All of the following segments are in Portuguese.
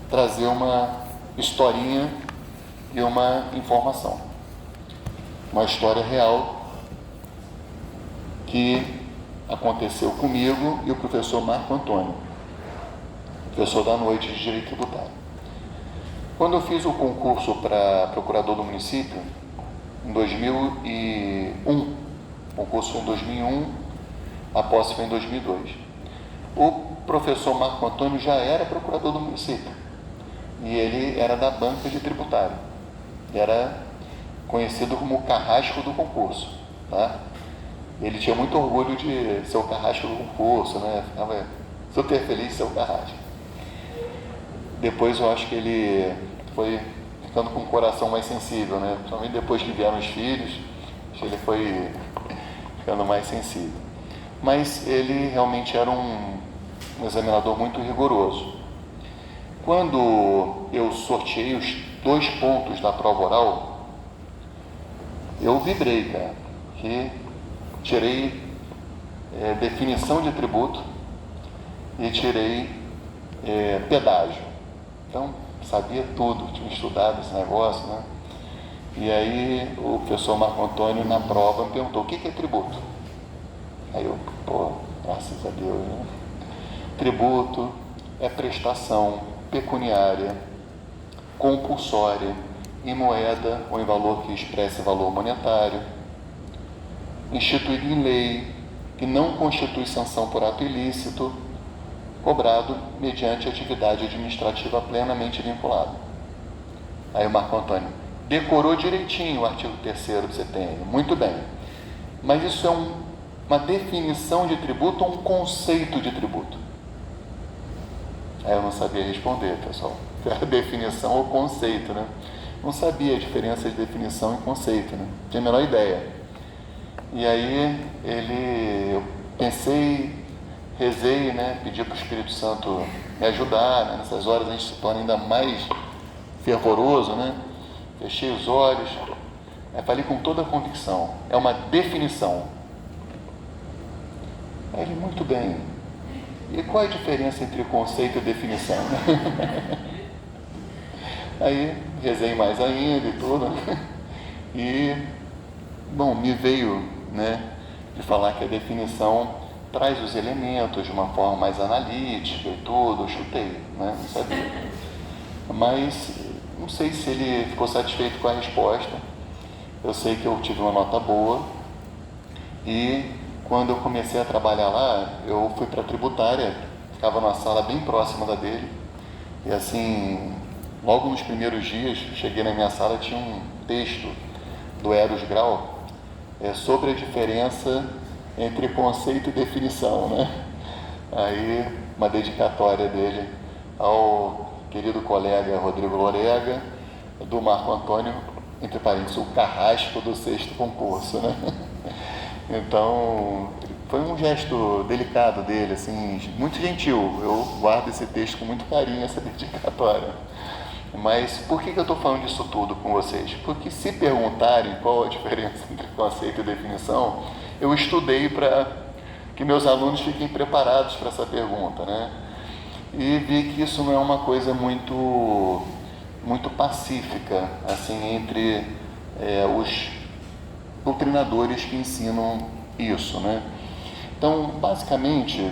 trazer uma historinha e uma informação. Uma história real que aconteceu comigo e o professor Marco Antônio, professor da noite de Direito Tributário. Quando eu fiz o concurso para procurador do município, em 2001, concurso foi em 2001, a posse foi em 2002. O professor Marco Antônio já era procurador do município e ele era da banca de tributário, era conhecido como o carrasco do concurso, tá? Ele tinha muito orgulho de ser o carrasco do concurso, né? Ficava super feliz de ser o carrasco. Depois eu acho que ele foi ficando com o coração mais sensível, né? Principalmente depois que vieram os filhos, acho que ele foi ficando mais sensível. Mas ele realmente era um examinador muito rigoroso. Quando eu sorteei os 2 pontos da prova oral, eu vibrei, cara, que tirei definição de tributo e tirei pedágio. Então, sabia tudo, tinha estudado esse negócio, né? E aí o professor Marco Antônio, na prova, me perguntou: o que é tributo? Aí eu, graças a Deus, né? Tributo é prestação pecuniária, compulsória, em moeda ou em valor que expresse valor monetário, instituído em lei, que não constitui sanção por ato ilícito, cobrado mediante atividade administrativa plenamente vinculada. Aí o Marco Antônio decorou direitinho o artigo 3º do CTN, muito bem. Mas isso é uma definição de tributo ou um conceito de tributo? Aí eu não sabia responder, pessoal. Era definição ou conceito, né? Não sabia a diferença de definição e conceito, né? Não tinha a menor ideia. E aí eu pensei, rezei, né? Pedi para o Espírito Santo me ajudar, né? Nessas horas a gente se torna ainda mais fervoroso, né? Fechei os olhos, falei com toda a convicção: é uma definição. Aí ele: muito bem. E qual é a diferença entre conceito e definição? Aí rezei mais ainda e tudo. E, bom, me veio, né, de falar que a definição traz os elementos de uma forma mais analítica e tudo. Eu chutei, né? Não sabia. Mas não sei se ele ficou satisfeito com a resposta. Eu sei que eu tive uma nota boa e quando eu comecei a trabalhar lá, eu fui para a tributária, ficava numa sala bem próxima da dele, e assim, logo nos primeiros dias, cheguei na minha sala, tinha um texto do Eros Grau sobre a diferença entre conceito e definição, né? Aí, uma dedicatória dele ao querido colega Rodrigo Lorega, do Marco Antônio, entre parênteses, o carrasco do 6º concurso, né? Então, foi um gesto delicado dele, assim, muito gentil. Eu guardo esse texto com muito carinho, essa dedicatória. Mas por que eu estou falando disso tudo com vocês? Porque se perguntarem qual a diferença entre conceito e definição, eu estudei para que meus alunos fiquem preparados para essa pergunta, né? E vi que isso não é uma coisa muito pacífica, assim, entre os doutrinadores que ensinam isso, né? Então, basicamente,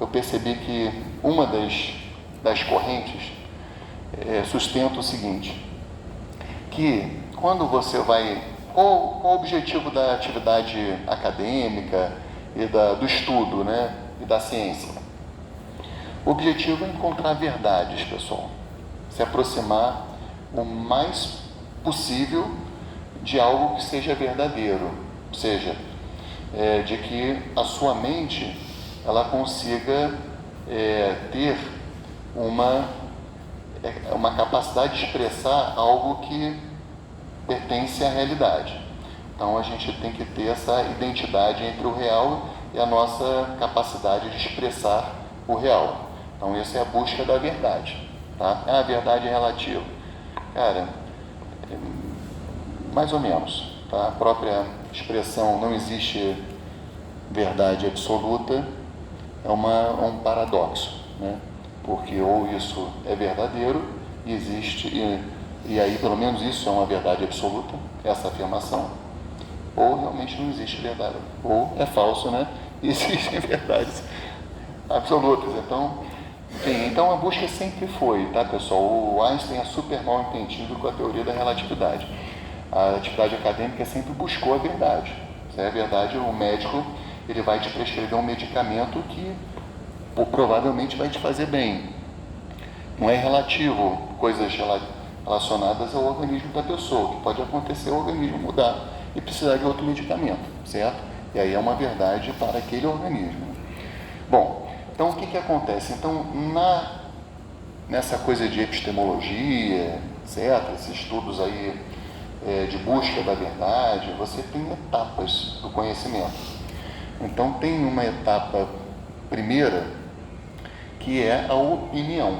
eu percebi que uma das correntes sustenta o seguinte: que quando você vai... Qual o objetivo da atividade acadêmica e do estudo, né? E da ciência? O objetivo é encontrar verdades, pessoal. Se aproximar o mais possível de algo que seja verdadeiro, ou seja, de que a sua mente ela consiga ter uma capacidade de expressar algo que pertence à realidade. Então a gente tem que ter essa identidade entre o real e a nossa capacidade de expressar o real. Então essa é a busca da verdade, tá? A verdade é relativa. Cara, mais ou menos, tá? A própria expressão não existe verdade absoluta, é um paradoxo, né? porque ou isso é verdadeiro e existe, e aí pelo menos isso é uma verdade absoluta, essa afirmação, ou realmente não existe verdade, ou é falso, né? Existem verdades absolutas. Então, enfim, então a busca sempre foi, tá, pessoal? O Einstein é super mal entendido com a teoria da relatividade. A atividade acadêmica sempre buscou a verdade. Se é a verdade, o médico ele vai te prescrever um medicamento que provavelmente vai te fazer bem. Não é relativo, coisas relacionadas ao organismo da pessoa, que pode acontecer o organismo mudar e precisar de outro medicamento, certo? E aí é uma verdade para aquele organismo. Bom, então o que acontece? Então, nessa coisa de epistemologia, certo? Esses estudos aí de busca da verdade, você tem etapas do conhecimento. Então, tem uma etapa primeira, que é a opinião,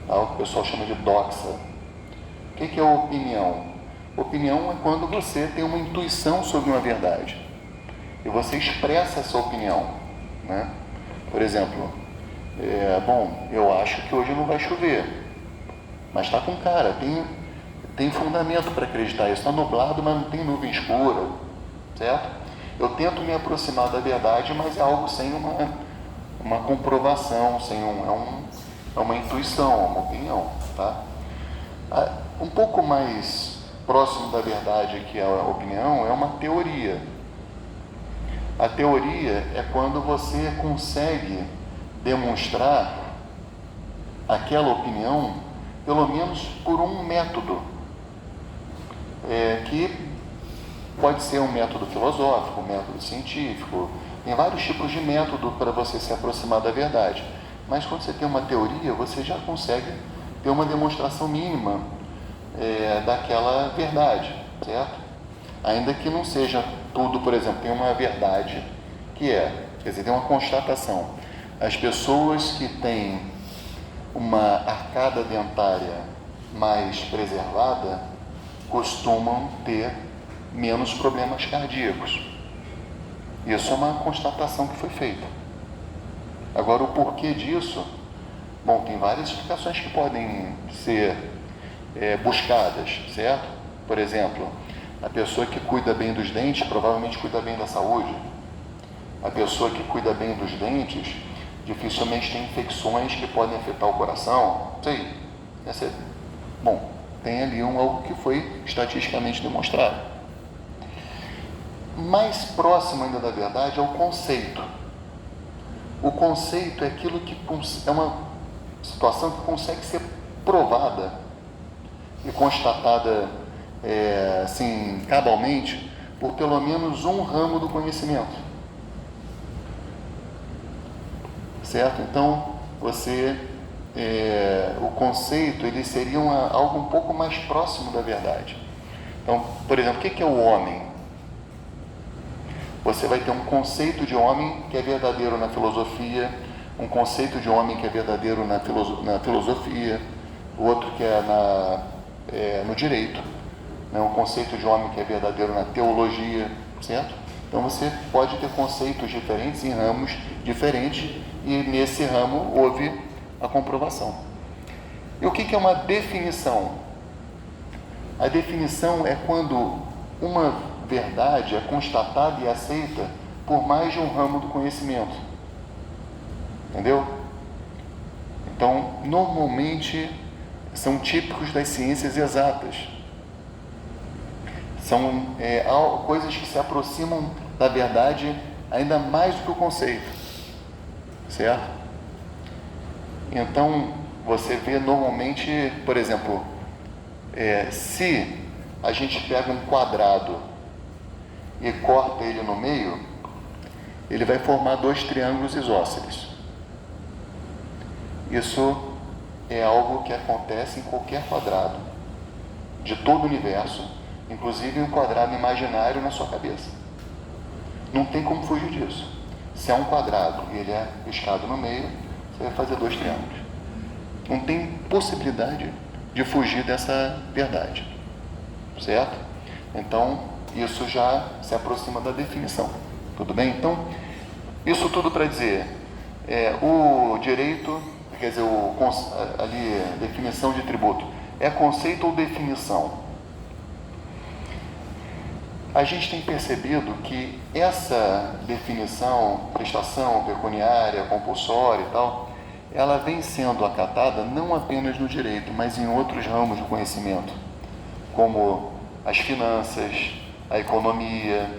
tá? O que o pessoal chama de doxa. O que é a opinião? Opinião é quando você tem uma intuição sobre uma verdade e você expressa essa opinião, né? Por exemplo, bom, eu acho que hoje não vai chover, mas está com cara, tem fundamento para acreditar isso. Está nublado, mas não tem nuvem escura, certo? Eu tento me aproximar da verdade, mas é algo sem uma comprovação, é uma intuição, uma opinião, tá? Um pouco mais próximo da verdade que a opinião é uma teoria. A teoria é quando você consegue demonstrar aquela opinião, pelo menos por um método, que pode ser um método filosófico, um método científico. Tem vários tipos de método para você se aproximar da verdade. Mas quando você tem uma teoria, você já consegue ter uma demonstração mínima daquela verdade, certo? Ainda que não seja tudo. Por exemplo, tem uma verdade que quer dizer, tem uma constatação. As pessoas que têm uma arcada dentária mais preservada costumam ter menos problemas cardíacos. Isso é uma constatação que foi feita. Agora, o porquê disso? Bom, tem várias explicações que podem ser buscadas, certo? Por exemplo, a pessoa que cuida bem dos dentes provavelmente cuida bem da saúde. A pessoa que cuida bem dos dentes dificilmente tem infecções que podem afetar o coração. Sei. Bom, tem ali algo que foi estatisticamente demonstrado. Mais próximo ainda da verdade é o conceito. O conceito é aquilo que é uma situação que consegue ser provada e constatada assim, cabalmente por pelo menos um ramo do conhecimento, certo? Então, o conceito ele seria algo um pouco mais próximo da verdade. Então, por exemplo, o que é o homem? Você vai ter um conceito de homem que é verdadeiro na filosofia, um conceito de homem que é verdadeiro na filosofia, o outro que é no direito, né? Um conceito de homem que é verdadeiro na teologia, certo? Então você pode ter conceitos diferentes em ramos diferentes e nesse ramo houve a comprovação. E o que é uma definição? A definição é quando uma verdade é constatada e aceita por mais de um ramo do conhecimento. Entendeu? Então, normalmente, são típicos das ciências exatas. São coisas que se aproximam da verdade ainda mais do que o conceito. Certo? Então, você vê normalmente, por exemplo, se a gente pega um quadrado e corta ele no meio, ele vai formar 2 triângulos isósceles. Isso é algo que acontece em qualquer quadrado de todo o universo, inclusive um quadrado imaginário na sua cabeça. Não tem como fugir disso. Se é um quadrado e ele é riscado no meio, você vai fazer 2 triângulos. Não tem possibilidade de fugir dessa verdade, certo? Então, isso já se aproxima da definição. Tudo bem? Então, isso tudo para dizer, o direito, quer dizer, ali, definição de tributo, é conceito ou definição? A gente tem percebido que essa definição, prestação pecuniária, compulsória e tal, ela vem sendo acatada não apenas no direito, mas em outros ramos do conhecimento, como as finanças, a economia,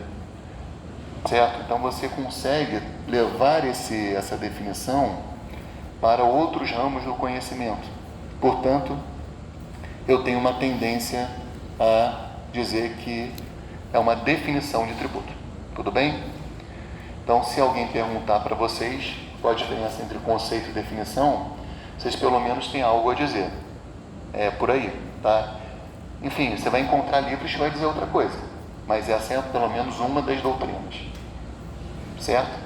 certo? Então você consegue levar essa definição para outros ramos do conhecimento. Portanto, eu tenho uma tendência a dizer que é uma definição de tributo. Tudo bem? Então, se alguém perguntar para vocês qual a diferença entre conceito e definição, vocês pelo menos têm algo a dizer. É por aí, tá? Enfim, você vai encontrar livros que vai dizer outra coisa, mas essa é pelo menos uma das doutrinas. Certo?